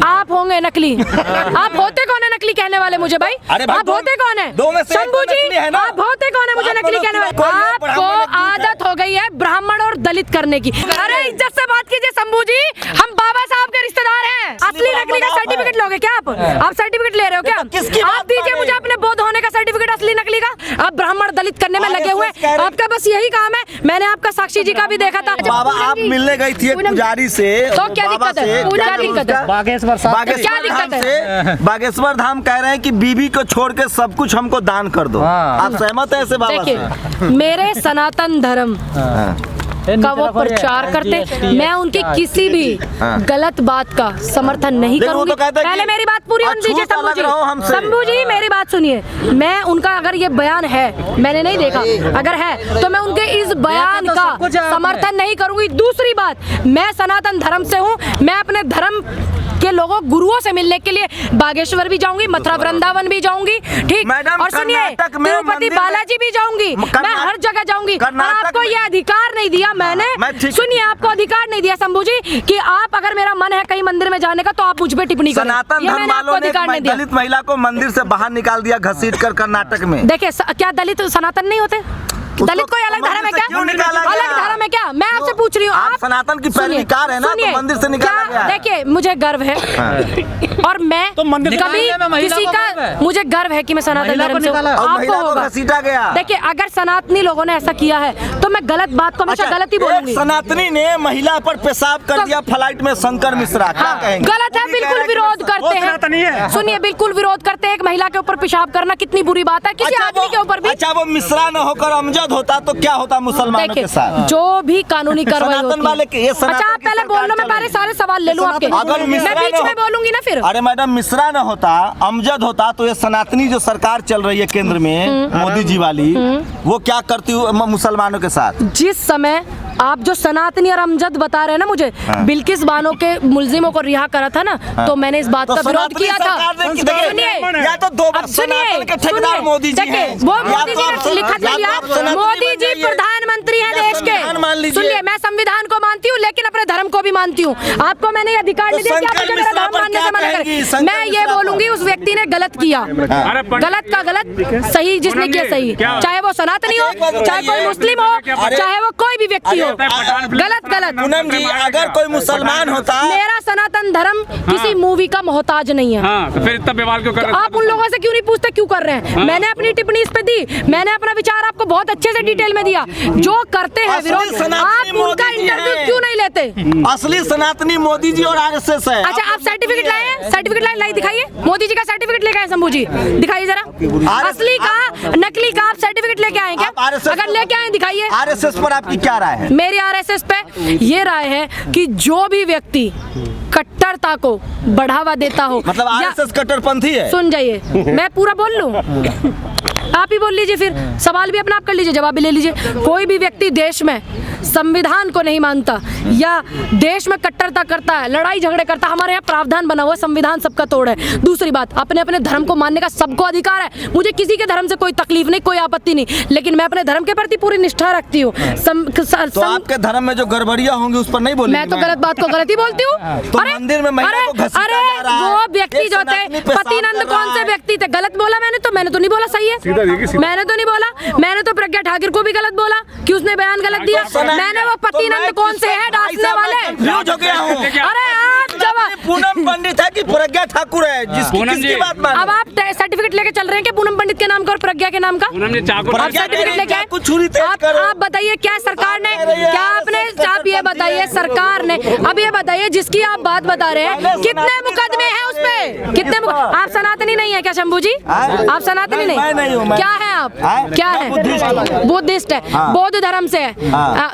आप होंगे नकली। आप होते कौन है नकली कहने वाले मुझे भाई? आप होते कौन है? शंभू जी आप होते कौन है मुझे नकली कहने वाले? आपको आदत हो गई है ब्राह्मण और दलित करने की। अरे इज्जत से बात कीजिए शंभू जी, हम बाबा साहब के रिश्तेदार हैं। असली नकली का सर्टिफिकेट लोगे क्या आप सर्टिफिकेट ले रहे हो क्या? आप दीजिए मुझे अपने बौद्ध होने का सर्टिफिकेट असली नकली का। आप ब्राह्मण दलित करने में लगे हुए, आपका बस यही काम है। मैंने आपका साक्षी जी का भी देखा था। बाबा आप मिलने गई थी एक पुजारी से, तो क्या दिक्कत है? क्या दिक्कत है? बागेश्वर धाम कह रहे हैं कि बीबी को छोड़ के सब कुछ हमको दान कर दो। आप सहमत है ऐसे बाबा से? देखिए मेरे सनातन धर्म का वो प्रचार करते, मैं उनकी किसी भी गलत बात का समर्थन नहीं करूंगी। पहले मेरी बात पूरी होने दीजिए शंभू जी। शंभू जी मेरी बात सुनिए, मैं उनका अगर ये बयान है, मैंने नहीं देखा, अगर है तो मैं उनके इस बयान का समर्थन नहीं करूंगी। दूसरी बात, मैं सनातन धर्म से हूँ, मैं अपने धर्म के लोगों गुरुओं से मिलने के लिए बागेश्वर भी जाऊंगी, मथुरा वृंदावन भी जाऊंगी, ठीक, और सुनिए तिरुपति बालाजी भी जाऊंगी, मैं हर जगह जाऊंगी। और आपको ये अधिकार नहीं दिया मैंने, सुनिए आपको अधिकार नहीं दिया शंभू जी कि आप अगर मेरा मन है कहीं मंदिर में जाने का तो आप मुझ पे टिप्पणी करें। सनातन धर्म वालों ने दलित महिला को मंदिर से बाहर निकाल दिया घसीट कर कर्नाटक में। देखिए क्या दलित सनातन नहीं होते? दलित कोई अलग धर्म है क्या? अलग धर्म है क्या? मैं आपसे पूछ रही हूँ। आप सनातन की पैरवीकार है ना, तो मंदिर से निकाला गया है। देखिए मुझे गर्व है और मैं कभी किसी का, मुझे गर्व है कि मैं सनातन धर्म से हूँ। आपको होगा गया। देखिए अगर सनातनी लोगों ने ऐसा किया है तो मैं गलत बात को हमेशा गलत ही बोलूंगी। सनातनी ने महिला पर पेशाब कर दिया फ्लाइट में, शंकर मिश्रा, क्या कहेंगे? गलत है, बिल्कुल विरोध करते हैं। सुनिए बिल्कुल विरोध करते हैं। एक महिला के ऊपर पेशाब करना कितनी बुरी बात है, किसी आदमी के ऊपर भी। अच्छा वो मिश्रा न होकर अमजद होता तो क्या होता मुसलमानों के साथ? जो भी कानूनी कार्रवाई होती वाले के ये अच्छा आप पहले बोलना, मैं पहले सारे सवाल ले लूं आपके। अगर मैं बीच में बोलूंगी ना फिर। अरे मैडम मिश्रा न होता, अमजद होता तो ये सनातनी जो सरकार चल रही है केंद्र में मोदी जी वाली, वो क्या करती मुसलमानों के साथ? जिस समय आप जो सनातनी और अमजद बता रहे हैं ना मुझे, बिल्किस बानो के मुलजिमों को रिहा करा था ना, तो मैंने इस बात का विरोध किया था। सुनिए या तो दो सनातन के ठेकेदार मोदी जी हैं, वो मोदी जी ने लिखा था, मोदी जी प्रधानमंत्री हैं देश के। सुनिए मैं संविधान को मानती हूँ लेकिन अपने धर्म को भी मानती हूँ। आपको मैंने ये अधिकार नहीं दिया कि आप मुझे मेरा धर्म मानने से मना करें। मैं ये बोलूंगी उस व्यक्ति ने गलत किया, गलत का गलत, सही जिसने किया सही, चाहे वो सनातनी हो, चाहे कोई मुस्लिम हो, चाहे वो कोई भी व्यक्ति हो, गलत गलत। पूनम जी अगर कोई मुसलमान होता, मेरा सनातन धर्म किसी मूवी का मोहताज नहीं है। तो फिर इतना विवाद क्यों कर रहे हैं? आप उन लोगों से क्यों नहीं पूछते क्यों कर रहे हैं? मैंने अपनी टिप्पणी इस पे दी, मैंने अपना विचार आपको बहुत अच्छे से डिटेल में दिया। जो करते हैं विरोध, आप उनका इंटरव्यू क्यों नहीं लेते? असली सनातनी मोदी जी और आरएसएस है। अच्छा आप सर्टिफिकेट लाए हैं? सर्टिफिकेट लाई दिखाइए, मोदी जी का सर्टिफिकेट लेके आए शंभू जी, दिखाइए जरा। असली का नकली का आप सर्टिफिकेट लेके आए क्या? अगर लेके आए दिखाइए। आरएसएस पर आपकी क्या राय है? मेरी आरएसएस पे ये राय है कि जो भी व्यक्ति कट्टरता को बढ़ावा देता हो, मतलब आरएसएस कट्टरपंथी है। सुन जाइए मैं पूरा बोल लूं, आप ही बोल लीजिए, फिर सवाल भी अपना आप कर लीजिए, जवाब भी ले लीजिए। कोई भी व्यक्ति देश में संविधान को नहीं मानता या देश में कट्टरता करता है, लड़ाई झगड़े करता है, हमारे यहाँ प्रावधान बना हुआ, संविधान सबका तोड़ है। दूसरी बात, अपने अपने धर्म को मानने का सबको अधिकार है, मुझे किसी के धर्म से कोई तकलीफ नहीं, कोई आपत्ति नहीं, लेकिन मैं अपने धर्म के प्रति पूरी निष्ठा रखती हूँ। तो आपके धर्म में जो गड़बड़ियाँ होंगी उस पर नहीं बोलेंगे? मैं तो गलत बात को गलत ही बोलती हूँ। तो मंदिर में महिला को घसीटा जा रहा है। वो व्यक्ति जो थे पतिनंद, कौन से व्यक्ति थे? गलत बोला मैंने तो नहीं बोला, सही है, मैंने तो नहीं बोला। मैंने तो प्रज्ञा ठाकुर को भी गलत बोला कि उसने बयान गलत दिया। मैंने वो पतिनंद कौन से है डांसने वाले? अरे आप जवाब, पूनम पंडित है कि प्रज्ञा ठाकुर है? जिसकी बात मान, अब आप सर्टिफिकेट लेके चल रहे हैं कि पूनम पंडित के नाम का और प्रज्ञा के नाम का? आप सर्टिफिकेट लेके आप बताइए क्या सरकार ने, क्या आपने, आप ये बताइए सरकार ने, अब ये बताइए जिसकी आप बात बता रहे हैं कितने मुकदमे हैं उस पे? कितने आप सनातनी नहीं है क्या शंभू जी? आप सनातनी नहीं, क्या है आप? क्या है? बुद्धिस्ट है, बौद्ध धर्म से है।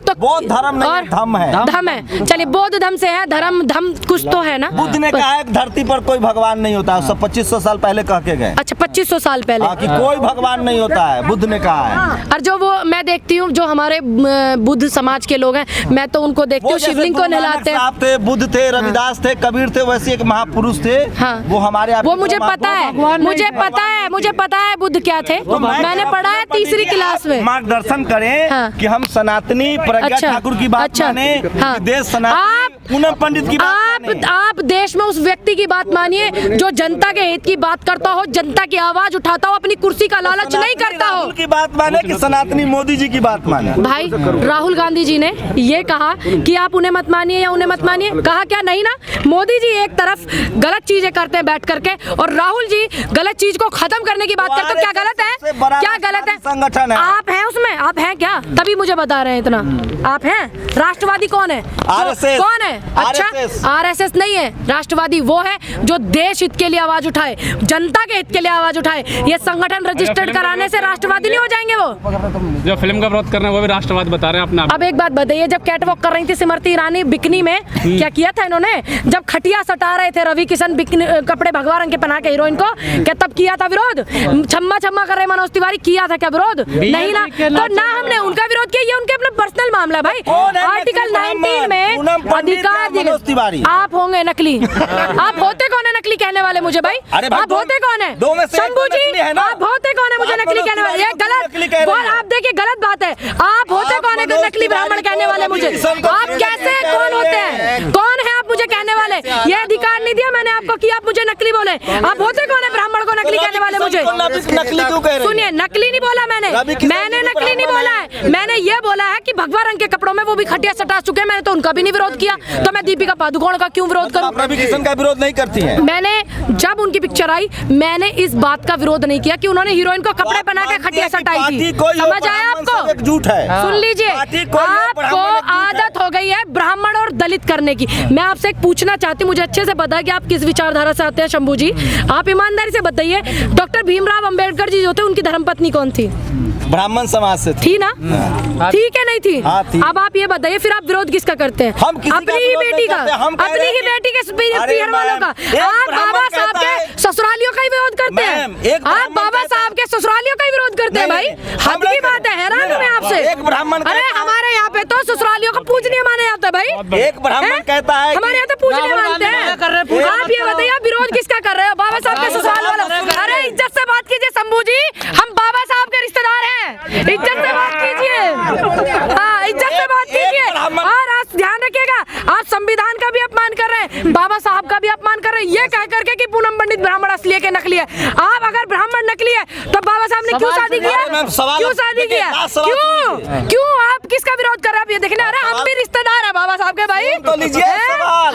तो बौद्ध धर्म नहीं, धम है, धम है। चलिए बौद्ध धर्म से है, धर्म धम कुछ तो है ना। बुद्ध ने कहा है धरती पर कोई भगवान नहीं होता, 2500 साल पहले कह के गए। अच्छा 2500 साल पहले कि कोई भगवान नहीं होता है, बुद्ध ने कहा है। और जो वो मैं देखती हूँ जो हमारे बुद्ध समाज के लोग हैं, मैं तो उनको देखती हूँ शिवलिंग को नहलाते हैं। बुद्ध थे, रविदास थे, कबीर थे, वैसे एक महापुरुष थे। हाँ। वो हमारे वो मुझे पता है, मुझे पता है बुद्ध क्या थे। मैं मैंने पढ़ा है तीसरी क्लास में। मार्गदर्शन करें हाँ। कि हम सनातनी प्रज्ञा अच्छा, ठाकुर की बात अच्छा, माने, हाँ। कि देश सनातनी पूनम पंडित की बात माने। आप देश में उस व्यक्ति की बात मानिए जो जनता के हित की बात करता हो, जनता की आवाज उठाता हो, अपनी कुर्सी का लालच नहीं करता हो। राहुल की बात माने कि सनातनी मोदी जी की बात माने? भाई राहुल गांधी जी ने ये कहा कि आप उन्हें मत मानिए या उन्हें मत मानिए, कहा क्या? नहीं ना। मोदी जी एक तरफ गलत चीजें करते हैं बैठ करके और राहुल जी गलत चीज को खत्म करने की बात करते हैं। क्या गलत है? क्या गलत है? संगठन है। आप हैं उसमें? आप हैं क्या? तभी मुझे बता रहे हैं इतना। आप हैं? राष्ट्रवादी कौन है? RSS। कौन है? अच्छा, RSS नहीं है। राष्ट्रवादी वो है जो देश हित के लिए आवाज उठाए, जनता के हित के लिए आवाज उठाए। ये संगठन रजिस्टर्ड कराने से राष्ट्रवादी नहीं हो जाएंगे वो। जो फिल्म का विरोध कर रहे हैं वो भी राष्ट्रवाद बता रहे हैं अपना। अब एक बात बताइए, जब कैटवॉक कर रही थी स्मृति ईरानी बिकनी में, क्या किया था इन्होंने? जब खटिया सटा रहे थे रवि किशन कपड़े भगवा रंग के पहना के हीरोइन को, क्या तब किया था विरोध? छम्मा छम्मा कर रहे मनोज तिवारी, किया था क्या विरोध? नहीं ना। तो ना हमने उनका विरोध किया, ये उनके अपना पर्सनल मामला है भाई। आर्टिकल 19 में अधिकार दिए। आप होंगे नकली। आप होते कौन है नकली कहने वाले मुझे भाई? आप होते कौन है? शंभू जी आप होते कौन है मुझे नकली कहने वाले? ये गलत, आप देखिए गलत बात है। आप होते कौन है नकली ब्राह्मण कहने वाले मुझे? आप कैसे कौन होते हैं? कौन है आप मुझे कहने वाले? ये अधिकार नहीं दिया मैंने आपको कि आप मुझे नकली बोले। आप होते कौन है ब्राह्मण को नकली कहने वाले मुझे? नकली क्यों कह रहे हैं? सुनिए, नकली नहीं बोला मैंने नकली नहीं बोला है। मैंने ये बोला है कि भगवा रंग के कपड़ों में वो भी खटिया सटा चुके हैं, मैंने तो उनका भी नहीं विरोध किया, तो मैं दीपिका पादुकोण का क्यों विरोध करूं? रवि किशन का विरोध नहीं करती हैं? मैंने जब उनकी पिक्चर आई मैंने इस बात का विरोध नहीं किया कि उन्होंने हीरोइन को कपड़े पहना के खटिया सटाई थी। समझ आया आपको? झूठ है। सुन लीजिए, आपको आदत हो गई है ब्राह्मण और दलित करने की। मैं आपसे एक पूछना चाहती हूँ, मुझे अच्छे से पता है कि आप किस विचारधारा से आते हैं शंभू जी। आप ईमानदारी से बताइए, डॉक्टर भीमराव अंबेडकर जी जो थे उनकी धर्मपत्नी कौन थी? ब्राह्मण समाज से थी ना? ठीक है नहीं थी? अब आप ये बताइए फिर आप विरोध किसका करते हैं? अपनी ही बेटी का, अपनी ही बेटी के स्पीयर वालों का। आप बाबा साहब के ससुरालियों का ही विरोध करते हैं। आप बाबा साहब के ससुरालियों का ही विरोध करते हैं भाई। हद की बात है, हैरान हूं मैं आपसे। एक ब्राह्मण, अरे हमारे यहाँ पे तो ससुरालियों को पूजनीय माना जाता है भाई। एक ब्राह्मण कहता है हमारे यहाँ तो पूजनीय मानते हैं। आप ये बताइए आप विरोध किसका कर रहे हो? बाबा साहब के ससुराल वालों। अरे इज्जत से बात कीजिए शंभू जी, हम बाबा साहब के रिश्तेदार हैं। इज्जत से बात कीजिए, हाँ इज्जत से बात कीजिए। और आप ध्यान रखिएगा, आप संविधान का भी अपमान कर रहे हैं, बाबा साहब का भी अपमान कर रहे हैं, ये कह करके कि पूनम पंडित ब्राह्मण असली है कि नकली है। आप अगर ब्राह्मण नकली है तो बाबा साहब ने क्यों शादी किया? क्यों शादी किया? क्यों आप किसका विरोध कर रहे हैं? आप ये देखना, अरे हम भी रिश्तेदार है बाबा साहब के भाई।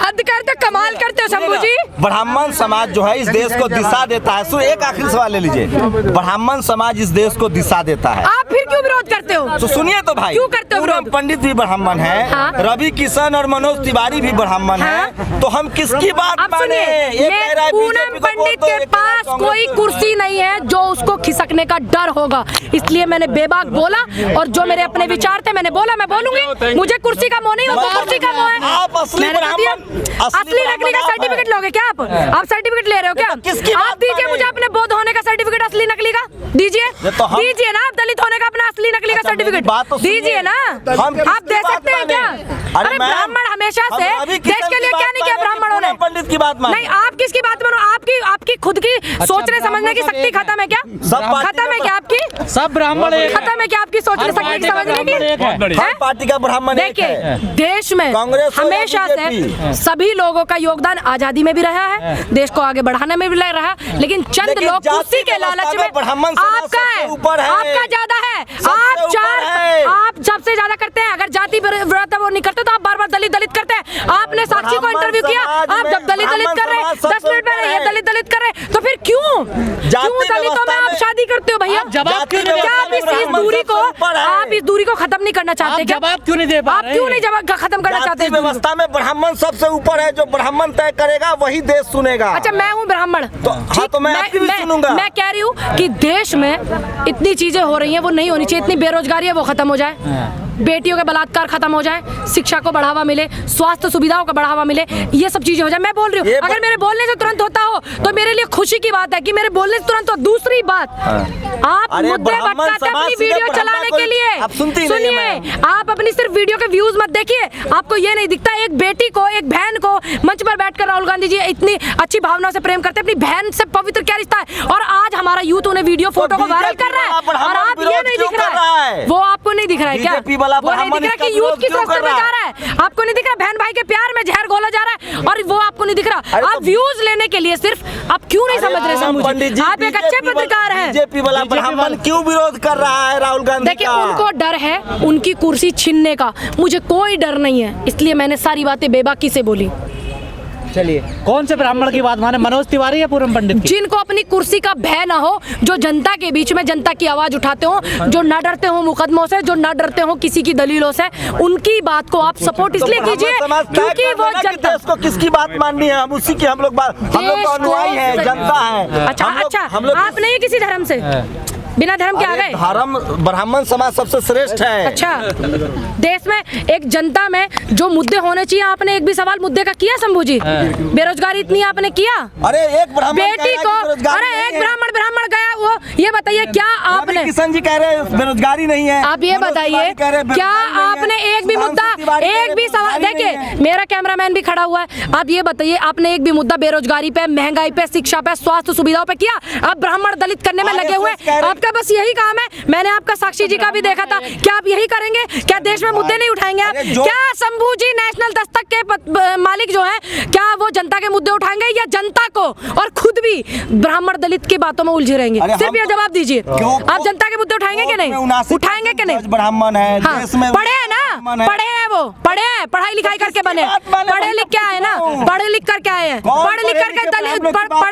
हद करते, कमाल करते हो शंभू जी। ब्राह्मण समाज जो है इस देश को दिशा देता है। सुन, एक आखिरी सवाल ले लीजिए। ब्राह्मण समाज इस देश को दिशा देता है, आप फिर क्यों विरोध करते हो? तो सुनिए तो भाई, क्यों करते हो विरोध? पंडित भी ब्राह्मण है, हाँ? रवि किशन और मनोज तिवारी भी ब्राह्मण है, तो हम किसकी बात अब माने? सुनिए, पूनम पंडित के पास कोई कुर्सी नहीं है जो उसको खिसकने का डर होगा, इसलिए मैंने बेबाक बोला और जो मेरे अपने विचार थे मैंने बोला, मैं बोलूंगी। मुझे कुर्सी का मोह नहीं, उनको कुर्सी का मोह है। आप असली असली नकली का सर्टिफिकेट लोगे क्या आप सर्टिफिकेट ले रहे हो क्या? आप दीजिए मुझे अपने बौद्ध होने का सर्टिफिकेट, असली नकली का दीजिए, दीजिए ना। आप दलित होने का अपना असली नकली का सर्टिफिकेट दीजिए ना। आप दे सकते हैं क्या? अरे ब्राह्मण हमेशा से देश के लिए क्या नहीं किया ब्राह्मणों ने? पंडित की बात नहीं, आप किसकी बात मानो? आपकी खुद की सोचने समझने की शक्ति खत्म है क्या? खत्म है क्या आपकी? सब ब्राह्मण खत्म है क्या आपकी सोचने समझने की समझने की? हर पार्टी का ब्राह्मण देखिए, देश में हमेशा से सभी लोगों का योगदान आजादी में भी रहा है, देश को आगे बढ़ाने में भी रहा, लेकिन चंद लोग कुर्सी के लालच में आपका है, आपका ज्यादा है। आप सबसे ज्यादा करते हैं। अगर जाति विरोध वो नहीं करते तो आप बार बार दलित दलित करते हैं। आपने साक्षी को इंटरव्यू किया, आप जब दलित दलित कर रहे हैं 10 मिनट पहले ये दलित दलित कर रहे हैं, तो फिर क्यों दलितों में आप शादी करते हो भैया? जवाब क्यों नहीं? क्या आप इस दूरी को खत्म नहीं करना चाहते? जवाब क्यों नहीं दे पा रहे? आप क्यों नहीं जवाब खत्म करना चाहते? व्यवस्था में ब्राह्मण सबसे ऊपर है, जो ब्राह्मण तय करेगा वही देश सुनेगा। अच्छा, मैं हूँ ब्राह्मण, तो मैं आपकी भी सुनूंगा। मैं कह रही हूँ कि देश में इतनी चीजें हो रही हैं वो नहीं होनी चाहिए। इतनी बेरोजगारी है वो खत्म हो जाए, बेटियों के बलात्कार खत्म हो जाए, शिक्षा को बढ़ावा मिले, स्वास्थ्य सुविधाओं का बढ़ावा मिले, ये सब चीजें हो जाए। मैं बोल रही हूँ अगर मेरे बोलने से तुरंत होता हो तो मेरे लिए खुशी की बात है कि मेरे बोलने से तुरंत हो। दूसरी बात, आप मुद्दे भटकाते अपनी वीडियो चलाने के लिए, सुनिए, आप आप अपनी सिर्फ वीडियो के व्यूज मत देखिए, आपको ये नहीं दिखता एक बेटी को, एक बहन को मंच पर बैठकर राहुल गांधी जी इतनी अच्छी भावना से प्रेम करते हैं, अपनी बहन से पवित्र क्या रिश्ता है, और आज हमारा यूथ उन्हें वीडियो फोटो को वायरल कर रहा है और आप ये नहीं दिख रहा है, वो आपको नहीं दिख रहा है क्या? वो नहीं दिख रहा कि यूथ किस रास्ते पे जा रहा है, आपको नहीं दिख रहा बहन भाई के प्यार में जहर घोला जा रहा है, और वो आपको नहीं दिख रहा। आप व्यूज लेने के लिए सिर्फ आप क्यों नहीं समझ रहे समझ, आप एक अच्छे पत्रकार हैं। बीजेपी वाला ब्राह्मण क्यों विरोध कर रहा है राहुल गांधी? देखिए उनको डर है उनकी कुर्सी छीनने का, मुझे कोई डर नहीं है, इसलिए मैंने सारी बातें बेबाकी से बोली। चलिए, कौन से ब्राह्मण की बात माने, मनोज तिवारी या पूरम पंडित की? जिनको अपनी कुर्सी का भय ना हो, जो जनता के बीच में जनता की आवाज उठाते हो, जो न डरते हो मुकदमों से, जो न डरते हो किसी की दलीलों से, उनकी बात को आप सपोर्ट इसलिए कीजिए क्योंकि वो जनता। देश को किसकी बात माननी है, हम उसी की, हम लोग अनुयायी है, जनता है। अच्छा आप नहीं किसी धर्म से, बिना धर्म के आ गए? धर्म ब्राह्मण समाज सबसे श्रेष्ठ है। अच्छा, देश में एक जनता में जो मुद्दे होने चाहिए, आपने एक भी सवाल मुद्दे का किया शंभू जी? बेरोजगारी इतनी आपने किया? अरे एक ब्राह्मण बेटी को, अरे एक ब्राह्मण गया, वो ये बताइए क्या आपने? किशन जी कह रहे हैं बेरोजगारी नहीं है, आप ये बताइए क्या आपने एक भी मुद्दा, एक भी सवाल, देखिए मेरा कैमरामैन भी खड़ा हुआ है, आप ये बताइए आपने एक भी मुद्दा बेरोजगारी पे, महंगाई पे, शिक्षा पे, स्वास्थ्य सुविधाओं पे किया? आप ब्राह्मण दलित करने में लगे हुए, आपका बस यही काम है। मैंने आपका साक्षी जी का भी देखा था, क्या आप यही करेंगे? क्या देश में मुद्दे नहीं उठाएंगे आप? क्या शंभू जी नेशनल दस्तक के मालिक जो है, क्या वो जनता के मुद्दे उठाएंगे या जनता को और खुद भी ब्राह्मण दलित की बातों में उलझे रहेंगे? सिर्फ ये जवाब दीजिए, आप जनता के मुद्दे उठाएंगे कि नहीं? उठाएंगे कि नहीं? ब्राह्मण है, देश में पढ़े हैं ना, पढ़े हैं, वो पढ़े हैं, पढ़ाई लिखाई करके बने, पढ़े लिख के आए ना, पढ़े लिख करके आए हैं, पढ़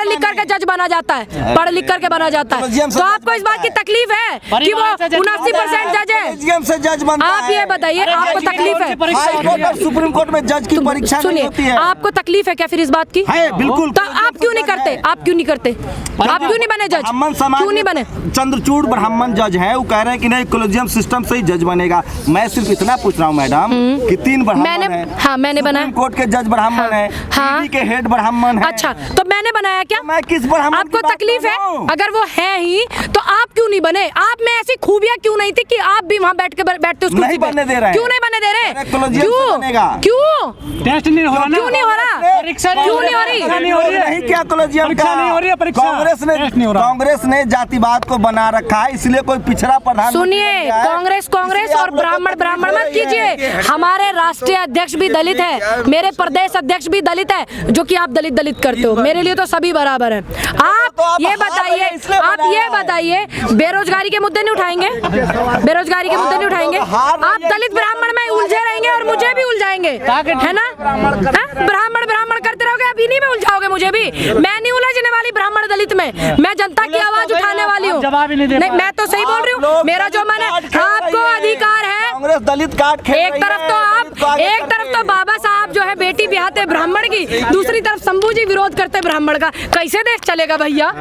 लिख करके जज बना जाता है, पढ़ लिख करके बना जाता है। तो आपको इस बात की तकलीफ है कि वो 79% जज है? से जज बनता आप ये बताइए, आपको तकलीफ है? हाई कोर्ट और सुप्रीम कोर्ट में जज की परीक्षा नहीं होती है। आपको तकलीफ है क्या फिर इस बात की? बिल्कुल। तो आप क्यों नहीं करते? आप क्यों नहीं करते? आप क्यों नहीं बने जज? क्यों नहीं बने? चंद्रचूड़ ब्राह्मण जज है, वो कह रहे हैं कि नहीं कॉलेजियम सिस्टम से ही जज बनेगा। मैं सिर्फ इतना पूछ रहा हूँ मैडम कि 3 ब्राह्मण है, हाँ मैंने बनाया, कोर्ट के जज ब्राह्मण है, ईडी के हेड ब्राह्मण है। अच्छा, तो मैंने बनाया क्या? मैं किस ब्राह्मण? आपको तकलीफ है? अगर वो है ही तो आप क्यों नहीं बने? आप में ऐसी खूबियां क्यों नहीं थी कि आप भी वहाँ बैठते उस कुर्सी पे? बनने दे रहे हैं। क्यों नहीं बनने दे रहे? क्यों? क्यों टेस्ट नहीं हो रहा, क्यों नहीं हो रहा? परीक्षा क्यों नहीं हो रही? नहीं क्या कॉलेजियम परीक्षा नहीं हो रही है, कांग्रेस ने जातिवाद को बना रखा है, इसलिए कोई पिछड़ा प्रधान। सुनिए, कांग्रेस और ब्राह्मण मत कीजिए। हमारे राष्ट्रीय अध्यक्ष भी दलित है, मेरे प्रदेश अध्यक्ष भी दलित है, जो कि आप दलित करते हो। मेरे लिए तो सभी बराबर है। आप ये बताइए बेरोजगारी के मुद्दे नहीं उठाएंगे? बेरोजगारी के मुद्दे नहीं उठाएंगे? आप दलित ब्राह्मण में उलझे रहेंगे और मुझे भी उलझाएंगे, है ना? ब्राह्मण करते रहोगे, आप इन्हीं में उलझाओगे मुझे भी। मैं नहीं उलझने वाली ब्राह्मण दलित में, मैं जनता की आवाज उठाने वाली हूँ। नहीं, मैं तो सही बोल रही हूँ, मेरा जो मैंने, आपको अधिकार है। कांग्रेस दलित काट एक तरफ तो बाबा साहब जो है बेटी ब्याहते ब्राह्मण की, दूसरी तरफ शंभू जी विरोध करते ब्राह्मण का। कैसे देश चलेगा भैया?